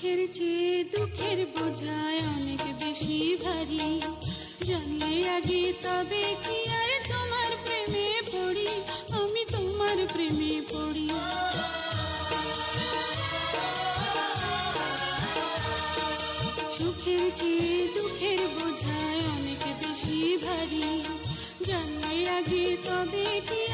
সুখের চেয়ে দুঃখের বোঝায় অনেক বেশি ভারী, জানলে আগে তবে কি আর তোমার প্রেমে পড়ি, আমি তোমার প্রেমে পড়ি। সুখের চেয়ে দুঃখের বোঝায় অনেক বেশি ভারী, জানলে আগে তবে কি